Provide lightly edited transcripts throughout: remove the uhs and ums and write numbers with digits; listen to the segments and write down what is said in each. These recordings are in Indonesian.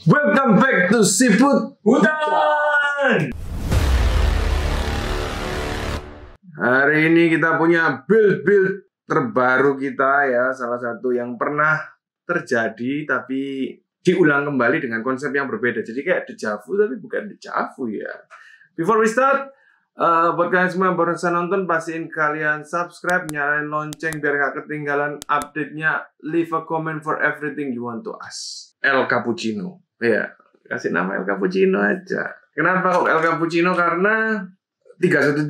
Welcome back to Siput Hutan. Hari ini kita punya build terbaru kita ya, salah satu yang pernah terjadi tapi diulang kembali dengan konsep yang berbeda. Jadi kayak dejavu tapi bukan dejavu ya. Before we start, buat kalian semua yang baru saja nonton, pastiin kalian subscribe, nyalain lonceng biar gak ketinggalan update-nya. Leave a comment for everything you want to ask. El Cappuccino. Ya, kasih nama El Cappuccino aja. Kenapa kok El Cappuccino? Karena 313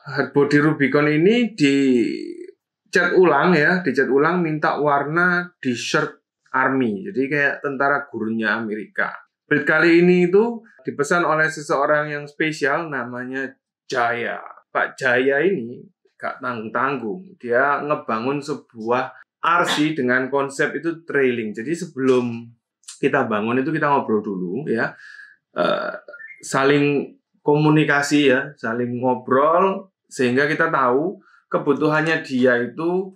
hardbody Rubicon ini dicat ulang ya, dicat ulang minta warna di shirt Army. Jadi kayak tentara gurunya Amerika. Build kali ini itu dipesan oleh seseorang yang spesial namanya Jaya. Pak Jaya ini gak tanggung-tanggung. Dia ngebangun sebuah RC dengan konsep itu trailing. Jadi sebelum kita bangun itu kita ngobrol dulu ya, saling komunikasi ya, saling ngobrol sehingga kita tahu kebutuhannya dia itu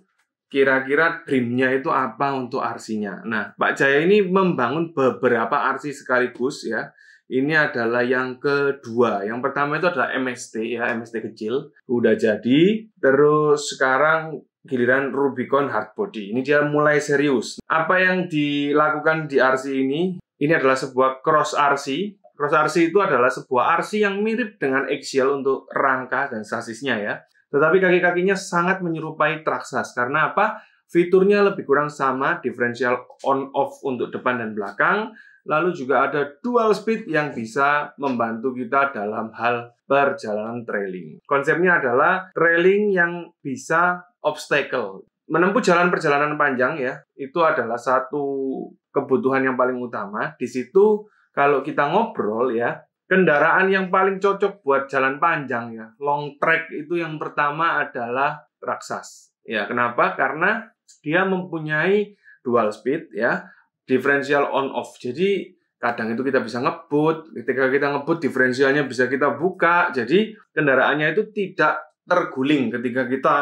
kira-kira dream-nya itu apa untuk RC-nya. Nah, Pak Jaya ini membangun beberapa RC sekaligus ya. Ini adalah yang kedua. Yang pertama itu adalah MST ya, MST kecil udah jadi. Terus sekarang giliran Rubicon hardbody. Ini dia mulai serius. Apa yang dilakukan di RC ini adalah sebuah cross RC. Cross RC itu adalah sebuah RC yang mirip dengan axial untuk rangka dan sasisnya ya. Tetapi kaki-kakinya sangat menyerupai Traxxas. Karena apa? Fiturnya lebih kurang sama, diferensial on-off untuk depan dan belakang. Lalu juga ada dual speed yang bisa membantu kita dalam hal perjalanan trailing. Konsepnya adalah trailing yang bisa obstacle. Menempuh jalan perjalanan panjang ya, itu adalah satu kebutuhan yang paling utama. Di situ kalau kita ngobrol ya, kendaraan yang paling cocok buat jalan panjang ya, long track itu yang pertama adalah Traxxas. Ya, kenapa? Karena dia mempunyai dual speed ya, diferensial on off. Jadi kadang itu kita bisa ngebut, ketika kita ngebut diferensialnya bisa kita buka. Jadi kendaraannya itu tidak terguling ketika kita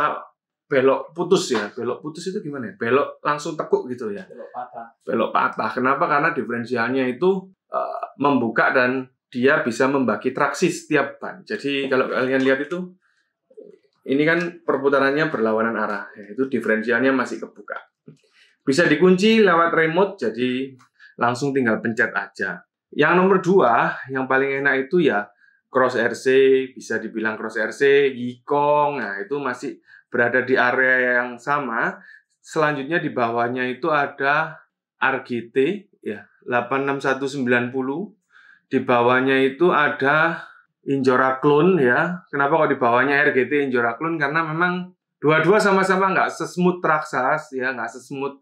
belok putus ya. Belok putus itu gimana ya? Belok langsung tekuk gitu ya. Belok patah. Belok patah. Kenapa? Karena diferensialnya itu membuka dan dia bisa membagi traksi setiap ban. Jadi kalau kalian lihat itu, ini kan perputarannya berlawanan arah. Itu diferensialnya masih kebuka. Bisa dikunci lewat remote, jadi langsung tinggal pencet aja. Yang nomor 2, yang paling enak itu ya Cross RC, bisa dibilang Cross RC, Yikong, nah itu masih berada di area yang sama. Selanjutnya di bawahnya itu ada RGT, ya 86190. Di bawahnya itu ada Injora Clone ya. Kenapa kok di bawahnya RGT Injora Clone? Karena memang dua-dua sama-sama nggak sesmooth Traxxas ya, nggak sesmooth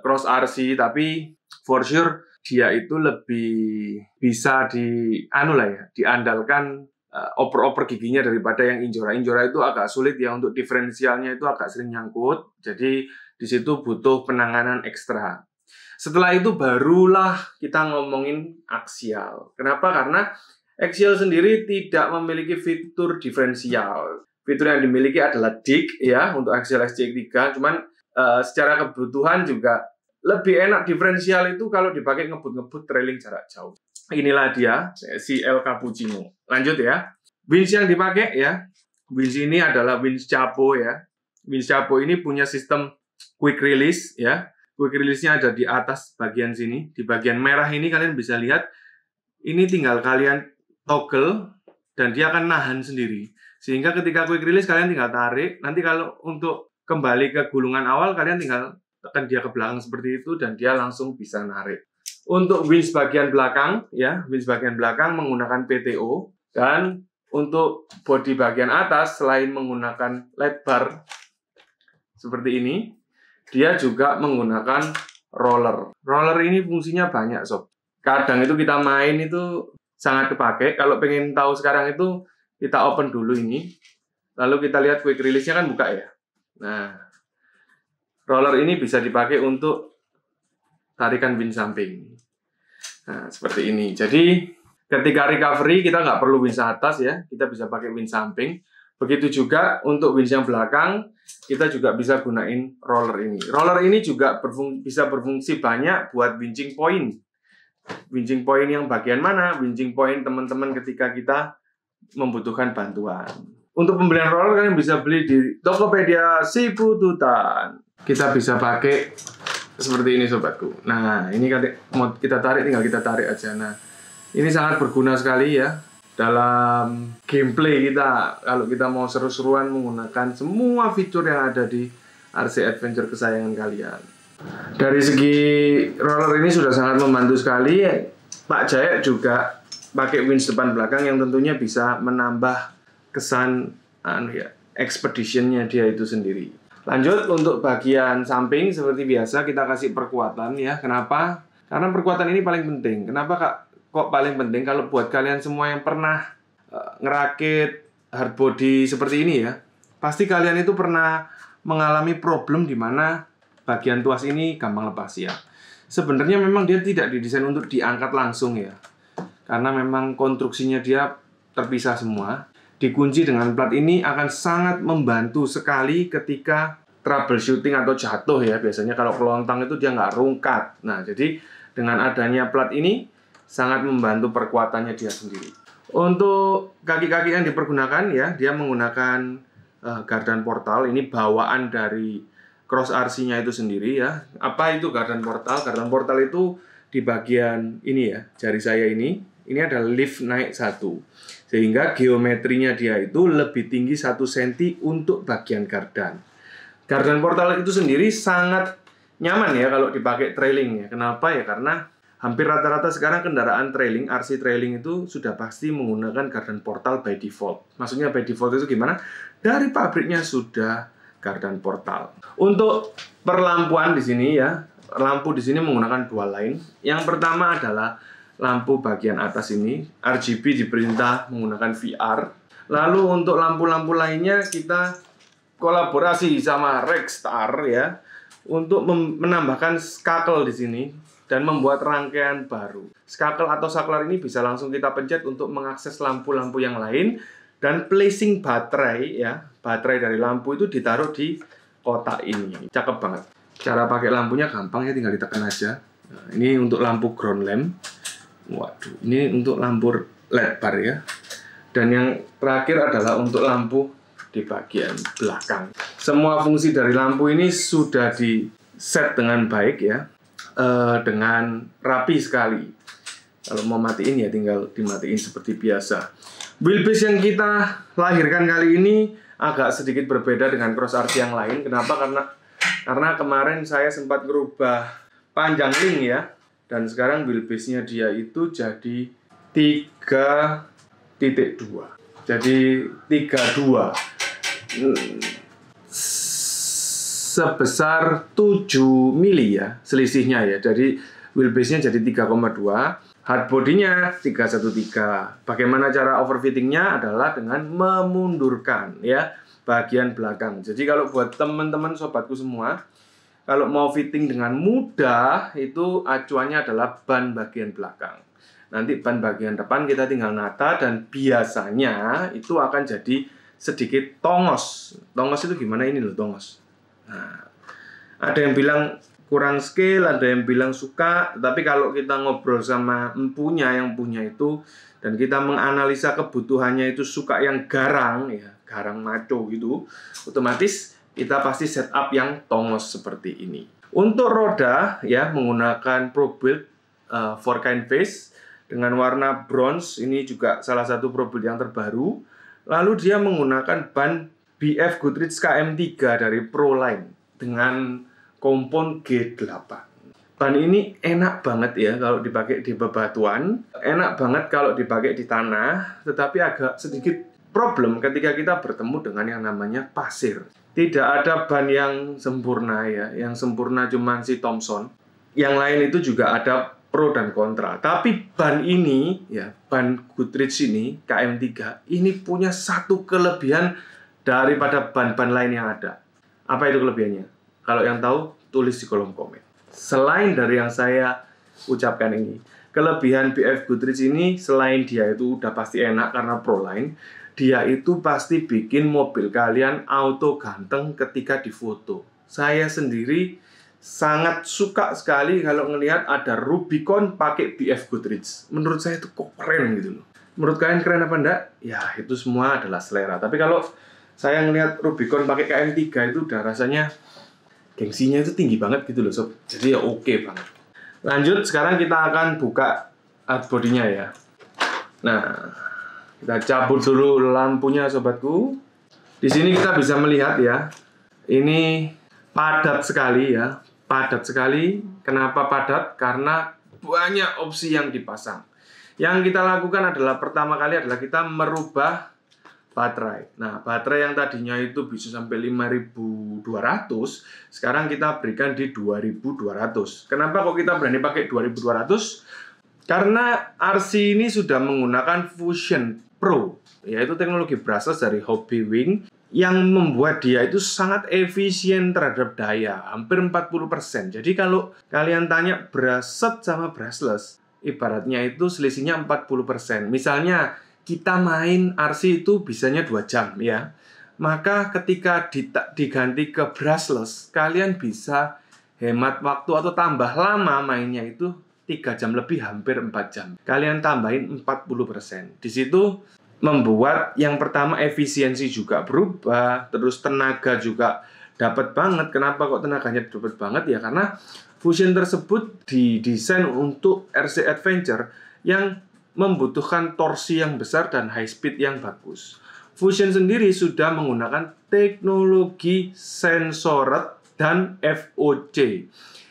Cross RC, tapi for sure dia itu lebih bisa diandalkan oper-oper giginya daripada yang Injora. Injora itu agak sulit ya, untuk diferensialnya itu agak sering nyangkut. Jadi di situ butuh penanganan ekstra. Setelah itu barulah kita ngomongin aksial. Kenapa? Karena aksial sendiri tidak memiliki fitur diferensial. Fitur yang dimiliki adalah DIC ya untuk aksial SCX3. Cuman secara kebutuhan juga lebih enak diferensial itu kalau dipakai ngebut-ngebut trailing jarak jauh. Inilah dia si El Cappuccino. Lanjut ya. Winch yang dipakai ya. Winch ini adalah winch Chapo ya. Winch Chapo ini punya sistem quick release ya. Quick release-nya ada di atas bagian sini. Di bagian merah ini kalian bisa lihat. Ini tinggal kalian toggle dan dia akan nahan sendiri. Sehingga ketika quick release kalian tinggal tarik. Nanti kalau untuk kembali ke gulungan awal kalian tinggal tekan dia ke belakang seperti itu dan dia langsung bisa narik. Untuk winch bagian belakang ya, winch bagian belakang menggunakan PTO, dan untuk bodi bagian atas selain menggunakan lead bar seperti ini, dia juga menggunakan roller. Roller ini fungsinya banyak sob. Kadang itu kita main itu sangat kepake. Kalau pengen tahu sekarang itu kita open dulu ini. Lalu kita lihat quick release-nya kan buka ya. Nah, roller ini bisa dipakai untuk tarikan winch samping. Nah, seperti ini. Jadi ketika recovery kita nggak perlu winch atas ya. Kita bisa pakai winch samping. Begitu juga untuk winch yang belakang, kita juga bisa gunain roller ini. Roller ini juga bisa berfungsi banyak buat winching point. Winching point yang bagian mana? Winching point teman-teman ketika kita membutuhkan bantuan. Untuk pembelian roller kalian bisa beli di Tokopedia Sipututan. Kita bisa pakai seperti ini sobatku. Nah, ini mau kita tarik, tinggal kita tarik aja. Nah, ini sangat berguna sekali ya dalam gameplay kita. Kalau kita mau seru-seruan menggunakan semua fitur yang ada di RC Adventure kesayangan kalian. Dari segi roller ini sudah sangat membantu sekali. Pak Jaya juga pakai winch depan belakang yang tentunya bisa menambah kesan expeditionnya dia itu sendiri. Lanjut untuk bagian samping seperti biasa kita kasih perkuatan ya. Kenapa? Karena perkuatan ini paling penting. Kenapa kok paling penting? Kalau buat kalian semua yang pernah ngerakit hardbody seperti ini ya, pasti kalian itu pernah mengalami problem di mana bagian tuas ini gampang lepas ya. Sebenarnya memang dia tidak didesain untuk diangkat langsung ya. Karena memang konstruksinya dia terpisah semua. Dikunci dengan plat ini akan sangat membantu sekali ketika troubleshooting atau jatuh ya. Biasanya kalau kelontang itu dia nggak rungkat. Nah, jadi dengan adanya plat ini sangat membantu perkuatannya dia sendiri. Untuk kaki-kaki yang dipergunakan ya, dia menggunakan gardan portal. Ini bawaan dari cross RC-nya itu sendiri ya. Apa itu gardan portal? Gardan portal itu di bagian ini ya, jari saya ini ada lift naik 1. Sehingga geometrinya dia itu lebih tinggi 1 cm untuk bagian gardan. Gardan portal itu sendiri sangat nyaman ya kalau dipakai trailing ya. Kenapa ya? Karena hampir rata-rata sekarang kendaraan trailing, RC trailing itu sudah pasti menggunakan gardan portal by default. Maksudnya by default itu gimana? Dari pabriknya sudah gardan portal. Untuk perlampuan di sini ya, lampu di sini menggunakan 2 line. Yang pertama adalah lampu bagian atas ini, RGB diperintah menggunakan VR. Lalu untuk lampu-lampu lainnya kita kolaborasi sama Rexstar ya untuk menambahkan skakel di sini dan membuat rangkaian baru. Skakel atau saklar ini bisa langsung kita pencet untuk mengakses lampu-lampu yang lain dan placing baterai ya. Baterai dari lampu itu ditaruh di kotak ini. Cakep banget. Cara pakai lampunya gampang ya, tinggal ditekan aja. Nah, ini untuk lampu ground lamp. Waduh, ini untuk lampu LED bar ya. Dan yang terakhir adalah untuk lampu di bagian belakang. Semua fungsi dari lampu ini sudah di set dengan baik ya, dengan rapi sekali. Kalau mau matiin ya tinggal dimatiin seperti biasa. Wheelbase yang kita lahirkan kali ini agak sedikit berbeda dengan cross RC yang lain. Kenapa? Karena kemarin saya sempat merubah panjang link ya. Dan sekarang wheelbase-nya dia itu jadi 3.2. Jadi 32. Sebesar 7 mili ya selisihnya ya. Jadi wheelbase-nya jadi 3,2. Hardbody-nya 313. Bagaimana cara overfitting-nya adalah dengan memundurkan ya bagian belakang. Jadi kalau buat teman-teman sobatku semua, kalau mau fitting dengan mudah, itu acuannya adalah ban bagian belakang. Nanti ban bagian depan kita tinggal nata dan biasanya itu akan jadi sedikit tongos. Tongos itu gimana? Ini loh tongos. Nah, ada yang bilang kurang skill, ada yang bilang suka. Tapi kalau kita ngobrol sama empunya yang punya itu, dan kita menganalisa kebutuhannya itu suka yang garang, ya garang maco gitu, otomatis kita pasti setup yang tongos seperti ini. Untuk roda ya menggunakan Pro Build 4Kind Face dengan warna bronze, ini juga salah satu Pro Build yang terbaru. Lalu dia menggunakan ban BF Goodrich KM3 dari Proline dengan kompon G8. Ban ini enak banget ya kalau dipakai di bebatuan, enak banget kalau dipakai di tanah, tetapi agak sedikit problem ketika kita bertemu dengan yang namanya pasir. Tidak ada ban yang sempurna ya, yang sempurna cuma si Thompson. Yang lain itu juga ada pro dan kontra. Tapi ban ini ya, ban Goodrich ini KM3 ini punya satu kelebihan daripada ban-ban lain yang ada. Apa itu kelebihannya? Kalau yang tahu tulis di kolom komen. Selain dari yang saya ucapkan ini, kelebihan BF Goodrich ini selain dia itu udah pasti enak karena Proline, dia itu pasti bikin mobil kalian auto ganteng ketika difoto. Saya sendiri sangat suka sekali kalau ngelihat ada Rubicon pakai BF Goodrich. Menurut saya itu kok keren gitu loh. Menurut kalian keren apa enggak? Ya itu semua adalah selera. Tapi kalau saya ngelihat Rubicon pakai KM3 itu udah rasanya gengsinya itu tinggi banget gitu loh sob. Jadi ya oke banget. Lanjut, sekarang kita akan buka bodinya ya. Nah, kita cabut dulu lampunya sobatku. Di sini kita bisa melihat ya. Ini padat sekali ya. Padat sekali. Kenapa padat? Karena banyak opsi yang dipasang. Yang kita lakukan adalah pertama kali adalah kita merubah baterai. Nah, baterai yang tadinya itu bisa sampai 5.200, sekarang kita berikan di 2.200. Kenapa kok kita berani pakai 2.200? Karena RC ini sudah menggunakan Fusion Pro, yaitu teknologi brushless dari Hobbywing yang membuat dia itu sangat efisien terhadap daya, hampir 40%. Jadi kalau kalian tanya brushed sama brushless, ibaratnya itu selisihnya 40%. Misalnya kita main RC itu bisanya 2 jam ya. Maka ketika diganti ke brushless, kalian bisa hemat waktu atau tambah lama mainnya itu 3 jam lebih, hampir 4 jam. Kalian tambahin 40%. Di situ membuat yang pertama efisiensi juga berubah, terus tenaga juga dapat banget. Kenapa kok tenaganya dapat banget? Ya karena Fusion tersebut didesain untuk RC Adventure yang membutuhkan torsi yang besar dan high speed yang bagus. Fusion sendiri sudah menggunakan teknologi sensored dan FOC.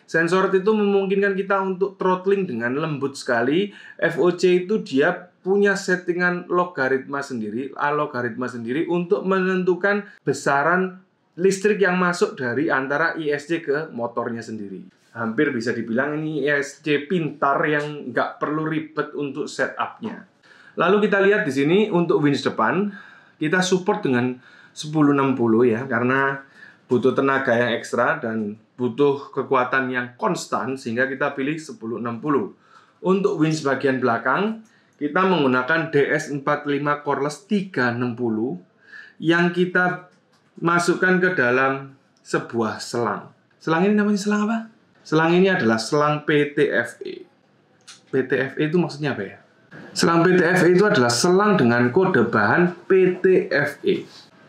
Sensored itu memungkinkan kita untuk throttling dengan lembut sekali. FOC itu dia punya settingan logaritma sendiri, algoritma sendiri untuk menentukan besaran listrik yang masuk dari antara ISC ke motornya sendiri. Hampir bisa dibilang ini ISC pintar yang nggak perlu ribet untuk setup-nya. Lalu kita lihat di sini untuk winch depan, kita support dengan 1060 ya, karena butuh tenaga yang ekstra dan butuh kekuatan yang konstan, sehingga kita pilih 1060. Untuk winch bagian belakang, kita menggunakan DS45 Coreless 360 yang kita masukkan ke dalam sebuah selang. Selang ini namanya selang apa? Selang ini adalah selang PTFE. PTFE itu maksudnya apa ya? Selang PTFE itu adalah selang dengan kode bahan PTFE.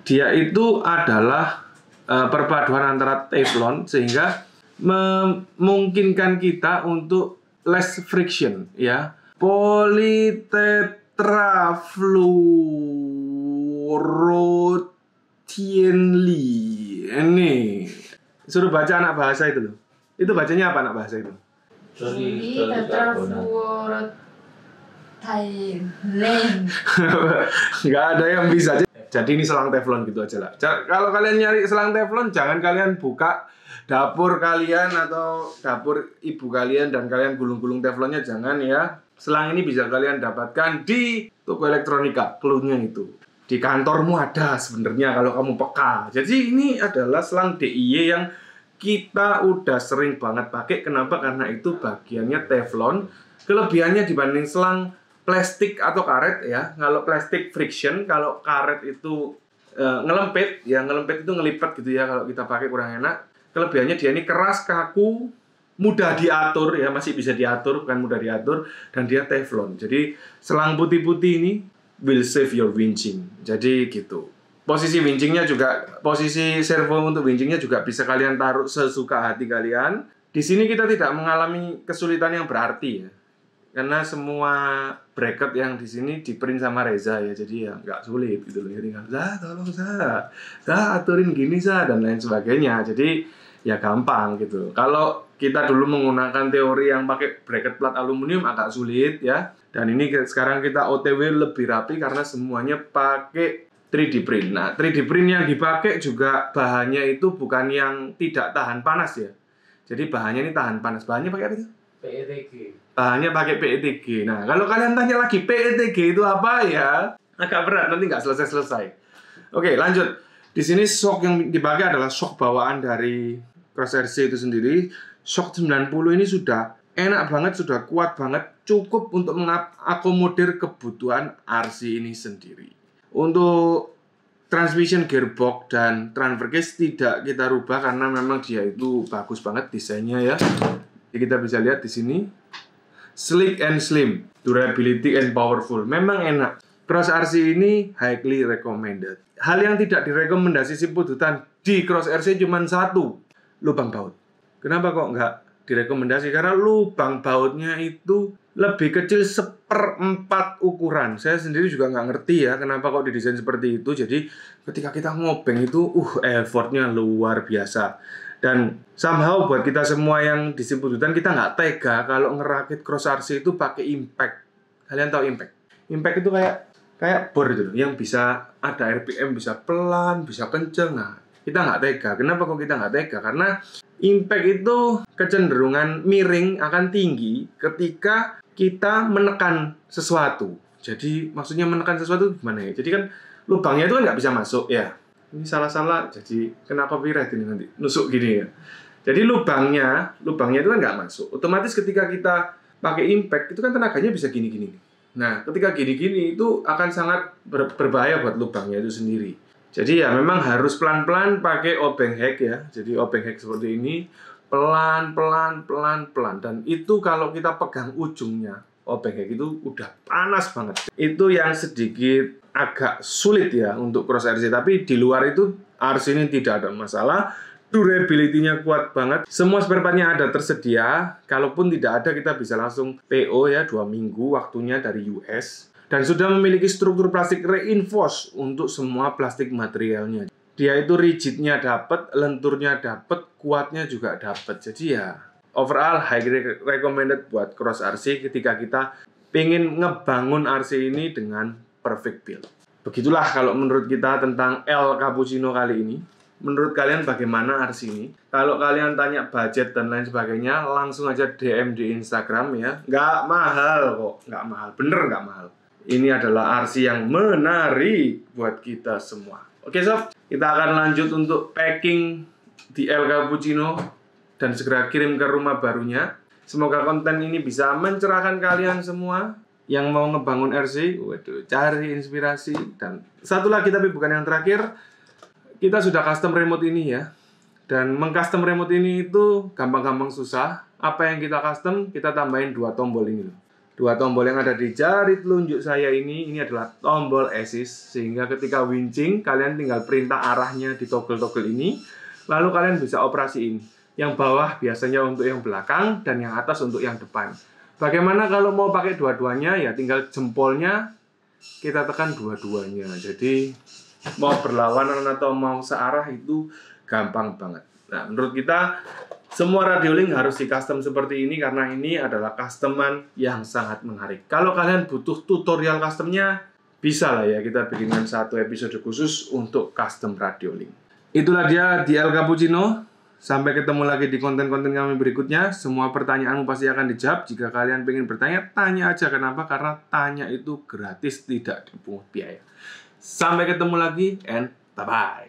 Dia itu adalah perpaduan antara Teflon sehingga memungkinkan kita untuk less friction ya. Polytetrafluoroethylene. Ini suruh baca anak bahasa itu loh. Itu bacanya apa anak bahasa itu? Polytetrafluoroethylene. Nggak ada yang bisa. Jadi ini selang teflon gitu aja lah. Kalau kalian nyari selang teflon, jangan kalian buka dapur kalian atau dapur ibu kalian dan kalian gulung-gulung teflonnya, jangan ya. Selang ini bisa kalian dapatkan di toko elektronika, clue-nya itu. Di kantormu ada sebenarnya kalau kamu peka. Jadi ini adalah selang DIY yang kita udah sering banget pakai. Kenapa? Karena itu bagiannya teflon. Kelebihannya dibanding selang plastik atau karet ya. Kalau plastik friction, kalau karet itu ngelempit, ya ngelempit itu ngelipat gitu ya. Kalau kita pakai kurang enak. Kelebihannya dia ini keras, kaku, mudah diatur ya, masih bisa diatur, bukan mudah diatur, dan dia teflon. Jadi selang putih-putih ini will save your winching. Jadi gitu. Posisi winchingnya juga, posisi servo untuk winchingnya juga bisa kalian taruh sesuka hati kalian. Di sini kita tidak mengalami kesulitan yang berarti ya. Karena semua bracket yang di sini di-print sama Reza ya, jadi ya nggak sulit gitu loh. Jadi tolong aturin gini dan lain sebagainya. Jadi ya gampang gitu. Kalau kita dulu menggunakan teori yang pakai bracket plat aluminium agak sulit ya. Dan ini sekarang kita OTW lebih rapi karena semuanya pakai 3D print. Nah, 3D print yang dipakai juga bahannya itu bukan yang tidak tahan panas ya. Jadi bahannya ini tahan panas. Bahannya pakai apa itu? PETG. Bahannya pakai PETG. Nah, kalau kalian tanya lagi PETG itu apa ya? Agak berat, nanti nggak selesai-selesai. Oke, lanjut. Di sini shock yang dipakai adalah shock bawaan dari Cross RC itu sendiri. Shock 90 ini sudah enak banget, sudah kuat banget, cukup untuk mengakomodir kebutuhan RC ini sendiri. Untuk transmission gearbox dan transfer case tidak kita rubah karena memang dia itu bagus banget desainnya ya. Jadi kita bisa lihat di sini. Sleek and slim, durability and powerful. Memang enak. Cross RC ini highly recommended. Hal yang tidak direkomendasi si Pudutan di Cross RC cuma satu, lubang baut. Kenapa kok nggak direkomendasi? Karena lubang bautnya itu lebih kecil 1/4 ukuran. Saya sendiri juga nggak ngerti ya kenapa kok didesain seperti itu. Jadi ketika kita ngobeng itu, effortnya luar biasa. Dan somehow buat kita semua yang di Pudutan, kita nggak tega kalau ngerakit Cross RC itu pakai impact. Kalian tahu impact? Impact itu kayak bor gitu, yang bisa ada RPM, bisa pelan, bisa kenceng. Nah, kita nggak tega. Kenapa kok kita nggak tega? Karena impact itu kecenderungan miring akan tinggi ketika kita menekan sesuatu. Jadi maksudnya menekan sesuatu gimana ya? Jadi kan lubangnya itu kan nggak bisa masuk ya. Ini salah-salah, jadi kena copyright ini nanti, nusuk gini ya. Jadi lubangnya itu kan nggak masuk. Otomatis ketika kita pakai impact, itu kan tenaganya bisa gini-gini. Nah, ketika gini-gini itu akan sangat berbahaya buat lubangnya itu sendiri. Jadi ya memang harus pelan-pelan pakai obeng hack ya. Jadi obeng hack seperti ini, pelan-pelan. Dan itu kalau kita pegang ujungnya, obeng hack itu udah panas banget. Itu yang sedikit agak sulit ya untuk Cross RC, tapi di luar itu RC ini tidak ada masalah. Durability-nya kuat banget. Semua spare part-nya ada tersedia. Kalaupun tidak ada, kita bisa langsung PO ya, 2 minggu waktunya dari US. Dan sudah memiliki struktur plastik reinforced untuk semua plastik materialnya. Dia itu rigidnya dapat, lenturnya dapat, kuatnya juga dapat. Jadi ya overall highly recommended buat Cross RC ketika kita pengen ngebangun RC ini dengan perfect build. Begitulah kalau menurut kita tentang El Cappuccino kali ini. Menurut kalian bagaimana RC ini? Kalau kalian tanya budget dan lain sebagainya, langsung aja DM di Instagram ya. Nggak mahal kok, nggak mahal. Bener nggak mahal. Ini adalah RC yang menarik buat kita semua. Oke sob, kita akan lanjut untuk packing di El Cappuccino dan segera kirim ke rumah barunya. Semoga konten ini bisa mencerahkan kalian semua yang mau ngebangun RC. Waduh, cari inspirasi. Dan satu lagi tapi bukan yang terakhir, kita sudah custom remote ini ya. Dan meng-custom remote ini itu gampang-gampang susah. Apa yang kita custom, kita tambahin 2 tombol ini. 2 tombol yang ada di jari telunjuk saya ini adalah tombol assist. Sehingga ketika winching, kalian tinggal perintah arahnya di toggle-toggle ini. Lalu kalian bisa operasiin. Yang bawah biasanya untuk yang belakang, dan yang atas untuk yang depan. Bagaimana kalau mau pakai dua-duanya? Ya tinggal jempolnya kita tekan dua-duanya. Jadi mau berlawanan atau mau searah itu gampang banget. Nah, menurut kita semua Radiolink harus di custom seperti ini karena ini adalah customan yang sangat menarik. Kalau kalian butuh tutorial customnya, bisa lah ya kita bikinkan satu episode khusus untuk custom Radiolink. Itulah dia di El Cappuccino. Sampai ketemu lagi di konten-konten kami berikutnya. Semua pertanyaanmu pasti akan dijawab. Jika kalian pengen bertanya, tanya aja. Kenapa? Karena tanya itu gratis, tidak dipungut biaya. Sampai ketemu lagi, and bye-bye.